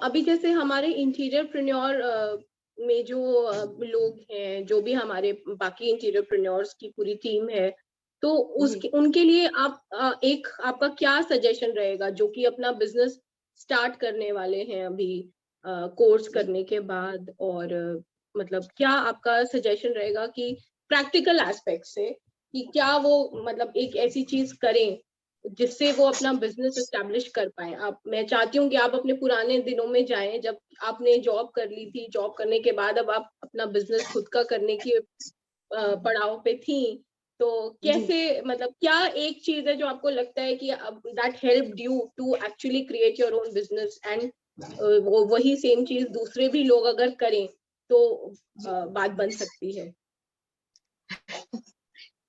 अभी जैसे हमारे इंटीरियरप्रेन्योर में जो लोग हैं, जो भी हमारे बाकी इंटीरियरप्रेन्योर्स की पूरी टीम है, तो जी। उसके उनके लिए आप एक आपका क्या सजेशन रहेगा जो कि अपना बिजनेस स्टार्ट करने वाले हैं अभी कोर्स जी। करने के बाद, और मतलब क्या आपका सजेशन रहेगा कि प्रैक्टिकल एस्पेक्ट से कि क्या वो मतलब एक ऐसी चीज करें जिससे वो अपना बिजनेस एस्टेब्लिश कर पाए? आप मैं चाहती हूँ कि आप अपने पुराने दिनों में जाएँ, जब आपने जॉब कर ली थी, जॉब करने के बाद अब आप अपना बिजनेस खुद का करने की पड़ाव पे थीं, तो जी। कैसे मतलब क्या एक चीज़ है जो आपको लगता है कि अब that helped you to actually create your own business and वो वही सेम चीज़ दूसरे भी लोग अगर करें, तो जी। बात बन सकती है?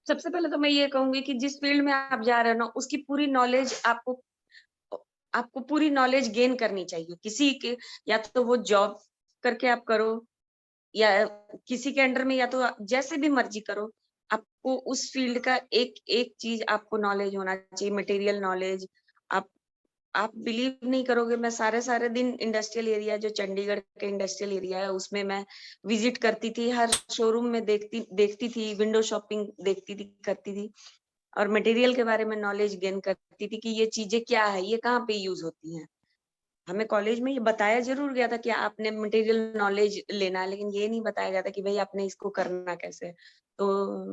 सबसे पहले तो मैं ये कहूँगी कि जिस फ़ील्ड में आप जा रहे हो ना, उसकी पूरी नॉलेज आपको पूरी नॉलेज गेन करनी चाहिए। किसी के या तो वो जॉब करके आप करो या किसी के अंडर में, या तो जैसे भी मर्ज़ी करो, आपको उस फ़ील्ड का एक चीज़ आपको नॉलेज होना चाहिए, मटेरियल नॉलेज। आप आप बिलीव नहीं करोगे, मैं सारे-सारे दिन इंडस्ट्रियल एरिया, जो चंडीगढ़ के इंडस्ट्रियल एरिया है, उसमें मैं विज़िट करती थी, हर शोरूम में देखती देखती थी, विंडो शॉपिंग देखती थी, करती थी और मटेरियल के बारे में नॉलेज गेन करती थी कि ये चीज़ें क्या है, ये कहाँ पे यूज़ होती हैं। हमें कॉलेज में ये बताया ज़रूर गया था कि आपने मटेरियल नॉलेज लेना है, लेकिन ये नहीं बताया गया था कि भई आपने इसको करना कैसे है। तो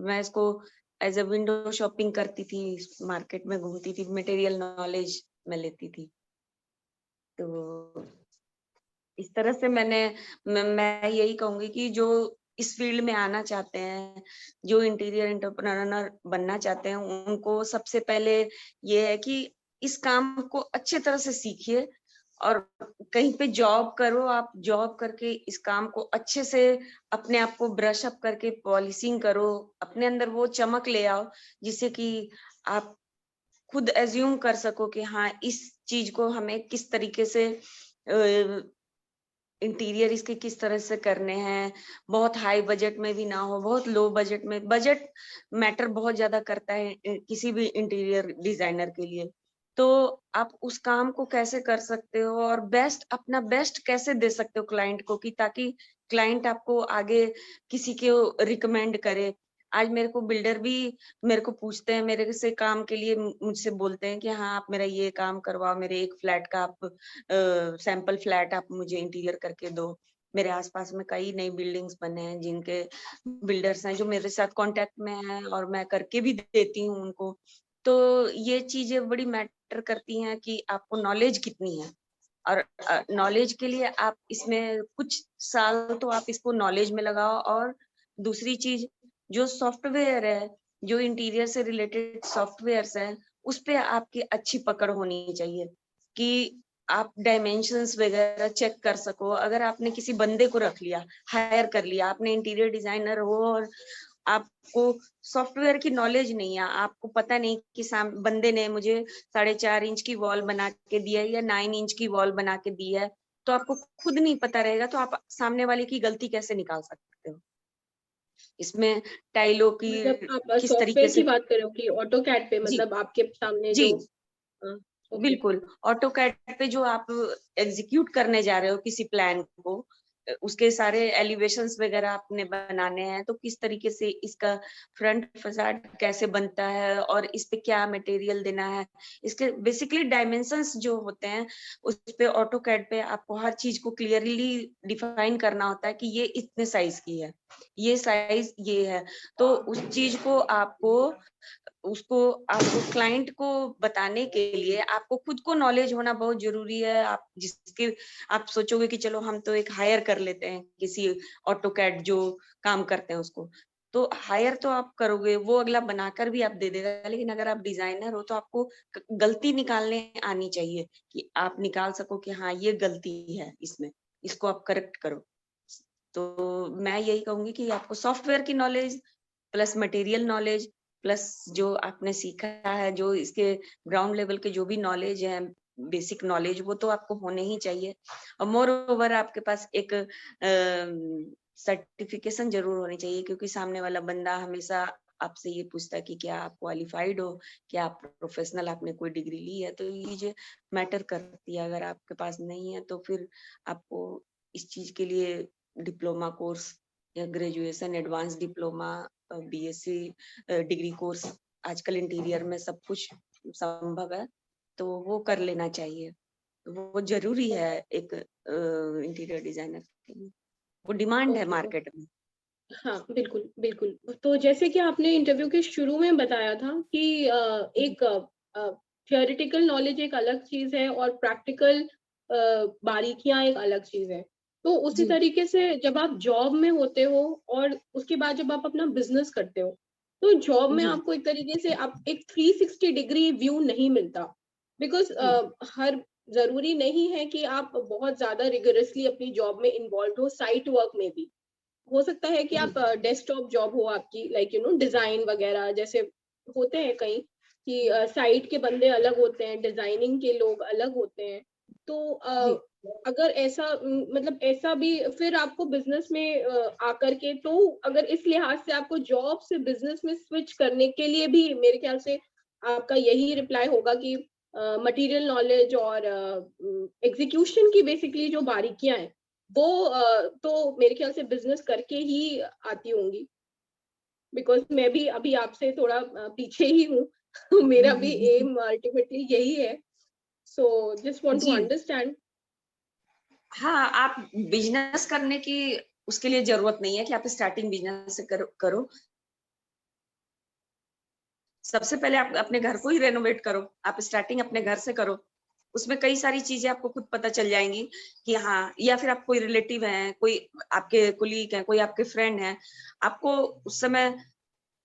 मैं इसको एज़ अ विंडो शॉपिंग करती थी, मार्केट में घूमती थी, मटेरियल नॉलेज मैं लेती थी। तो इस तरह से मैं यही कहूँगी कि जो इस फ़ील्ड में आना चाहते हैं, जो इंटीरियर एंटरप्रेन्योर बनना चाहते हैं, उनको सबसे पहले ये है कि इस काम को अच्छे तरह से सीखिए और कहीं पे जॉब करो, आप जॉब करके इस काम को अच्छे से अपने आप को ब्रश अप करके पॉलिशिंग करो, अपने अंदर वो चमक ले आओ, जिससे कि आप खुद एज़्यूम कर सको कि हाँ, इस चीज़ को हमें किस तरीके से इंटीरियर इसके किस तरह से करने हैं, बहुत हाई बजट में भी ना हो, बहुत लो बजट में। बजट मैटर बहुत ज़्यादा करता है किसी भी इंटीरियर डिज़ाइनर के लिए। तो आप उस काम को कैसे कर सकते हो और अपना बेस्ट कैसे दे सकते हो क्लाइंट को, कि ताकि क्लाइंट आपको आगे किसी को रिकमेंड करे। आज मेरे को बिल्डर भी मेरे को पूछते हैं, मेरे से काम के लिए मुझसे बोलते हैं कि हाँ, आप मेरा ये काम करवाओ, मेरे एक फ्लैट का आप सैंपल फ्लैट आप मुझे इंटीरियर करके दो। मेरे आस-पास में कई नई बिल्डिंग्स बने हैं जिनके बिल्डर्स हैं जो मेरे साथ कॉन्टैक्ट में हैं और मैं करके भी देती हूँ उनको। तो ये चीज़ें बड़ी मैटर करती हैं कि आपको नॉलेज कितनी है और नॉलेज के लिए आप इसमें कुछ साल तो आप इसको नॉलेज में लगाओ और दूसरी चीज़, जो सॉफ्टवेयर है, जो इंटीरियर से रिलेटेड सॉफ्टवेयर्स हैं, उसपे आपकी अच्छी पकड़ होनी चाहिए कि आप डायमेंशंस वगैरह चेक कर सको। अगर आपने किसी बंदे को रख लिया, हायर कर लिया, आपने इंटीरियर डिजाइनर हो और आपको सॉफ्टवेयर की नॉलेज नहीं है, आपको पता नहीं कि बंदे ने मुझे 4.5 इंच की वॉल बना के दिया है या 9 इंच की वॉल बना के दी है, तो आपको खुद नहीं पता रहेगा, तो आप सामने वाले की गलती कैसे निकाल सकते हो? इसमें टाइलों की मतलब आप किस तरीके सॉफ्टवेयर की से। बात कर रहे हो कि ऑटोकैड पे जी, मतलब आपके सामने जी। जो ओके। बिल्कुल, ऑटोकैड पे जो आप एग्ज़ीक्यूट करने जा रहे हो किसी प्लान को, उसके सारे एलिवेशंस वग़ैरह आपने बनाने हैं, तो किस तरीके से इसका फ्रंट फ़ैसाड कैसे बनता है और इस पे क्या मटेरियल देना है। इसके बेसिकली डायमेंशंस जो होते हैं, उस पे ऑटोकैड पे आपको हर चीज़ को क्लियरली डिफाइन करना होता है कि ये इतने साइज़ की है, ये साइज़ ये है। तो उस चीज़ को उसको आपको क्लाइंट को बताने के लिए आपको खुद को नॉलेज होना बहुत ज़रूरी है। आप सोचोगे कि चलो हम तो एक हायर कर लेते हैं किसी ऑटोकैड जो काम करते हैं उसको। तो हायर तो आप करोगे, वो अगला बनाकर भी आप दे देगा, लेकिन अगर आप डिज़ाइनर हो तो आपको गलती निकालने आनी चाहिए कि आप निकाल सको कि हाँ, ये गलती है इसमें, इसको आप करेक्ट करो। तो मैं यही कहूँगी कि आपको सॉफ्टवेयर की knowledge plus material knowledge plus जो आपने सीखा है, जो इसके ग्राउंड लेवल के जो भी नॉलेज है, बेसिक नॉलेज, वो तो आपको होने ही चाहिए और मोर ओवर आपके पास एक सर्टिफिकेशन ज़रूर होनी चाहिए, क्योंकि सामने वाला बंदा हमेशा आपसे ये पूछता है कि क्या आप क्वालिफाइड हो, क्या आप प्रोफेशनल, आपने कोई डिग्री ली है, तो ये जो मैटर करती है। अगर आपके पास नहीं है तो फिर आपको इस चीज के लिए डिप्लोमा कोर्स या graduation, advance diploma, BSc degree course, आजकल इंटीरियर में सब कुछ संभव है, तो वो कर लेना चाहिए। वो जरूरी है एक इंटीरियर डिजाइनर के लिए, वो डिमांड है ओके। मार्केट में। हाँ, बिल्कुल, बिल्कुल। तो जैसे कि आपने इंटरव्यू के शुरू में बताया था कि एक थियोरेटिकल नॉलेज एक अलग चीज़ है और प्रैक्टिकल बारीकियाँ एक अलग चीज़ है। तो उसी जी तरीके से जब आप जॉब में होते हो और उसके बाद जब आप अपना बिज़नेस करते हो, तो जॉब में जी आपको एक तरीके से आप एक 360 डिग्री व्यू नहीं मिलता। बिकॉज़ जी हर ज़रूरी नहीं है कि आप बहुत ज़्यादा रिगोरसली अपनी जॉब में इन्वॉल्व्ड हो, साइट वर्क में भी। हो सकता है कि जी आप डेस्कटॉप जॉब हो आपकी, लाइक डिजाइन वगैरह जैसे होते हैं कहीं कि साइट के बंदे अलग होते हैं, डिजाइनिंग के लोग अलग होते हैं। तो जी अगर ऐसा मतलब ऐसा भी फिर आपको बिजनेस में आकर के, तो अगर इस लिहाज से आपको जॉब से बिजनेस में स्विच करने के लिए भी मेरे ख्याल से आपका यही रिप्लाई होगा कि मटेरियल नॉलेज और एग्जीक्यूशन की बेसिकली जो बारीकियां हैं वो तो मेरे ख्याल से बिज़नेस करके ही आती होंगी, बिकॉज़ मैं भी अभी आपसे थोड़ा पीछे ही हूँ। मेरा भी एम अल्टीमेटली यही है। सो जस्ट वांट टू जी अंडरस्टैंड। हाँ, आप बिजनेस करने की उसके लिए जरूरत नहीं है कि आप स्टार्टिंग बिजनेस से करो। सबसे पहले आप अपने घर को ही रेनोवेट करो। आप स्टार्टिंग अपने घर से करो। उसमें कई सारी चीजें आपको खुद पता चल जाएंगी कि हाँ, या फिर आप कोई रिलेटिव हैं, कोई आपके कुलीग हैं, कोई आपके फ्रेंड हैं, आपको उस समय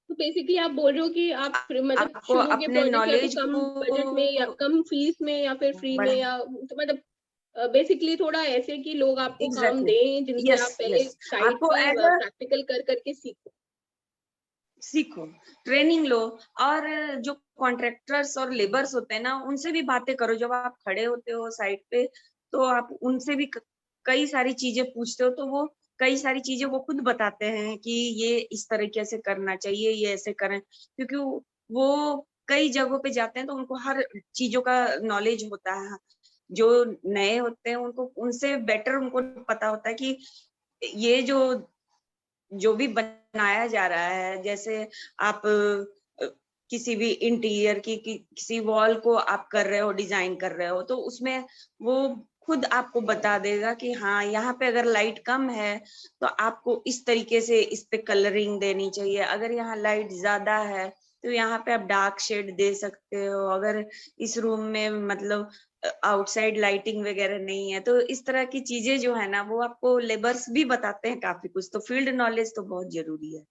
तो बेसिकली आप बोल रहे हो कि आप मतलब आपको शुरू के अपने प्रोजेक्ट या तो नॉलेज कम को बजट में या कम फीस में या फिर फ्री में बढ़ा या तो मतलब बेसिकली थोड़ा ऐसे कि लोग आपको काम एग्जैक्टली दें जिनसे यस आप पहले यस साइट आपको पे एज अ प्रैक्टिकल कर करके सीखो। सीखो, ट्रेनिंग लो, और जो कॉन्ट्रैक्टर्स और लेबर्स होते हैं ना, उनसे भी बातें करो। जब आप खड़े होते हो साइट पे, तो आप उनसे भी कई सारी चीजें पूछते हो, तो वो कई सारी चीजें वो खुद बताते हैं कि ये इस तरीके से करना चाहिए, ये ऐसे करें, क्योंकि वो कई जगहों पे जाते हैं तो उनको हर चीजों का नॉलेज होता है। जो नए होते हैं उनको उनसे बेटर उनको पता होता है कि ये जो भी बनाया जा रहा है, जैसे आप किसी भी इंटीरियर की किसी वॉल को आप कर रहे हो, डिजाइन कर रहे हो, तो उसमें वो खुद आपको बता देगा कि हाँ, यहाँ पे अगर लाइट कम है तो आपको इस तरीके से इस पे कलरिंग देनी चाहिए। अगर यहाँ लाइट ज्यादा है तो यहाँ पे आप डार्क शेड दे सकते हो। अगर इस रूम में मतलब आउटसाइड लाइटिंग वगैरह नहीं है, तो इस तरह की चीजें जो है ना, वो आपको लेबर्स भी बताते हैं काफी कुछ। तो फील्ड नॉलेज तो बहुत जरूरी है।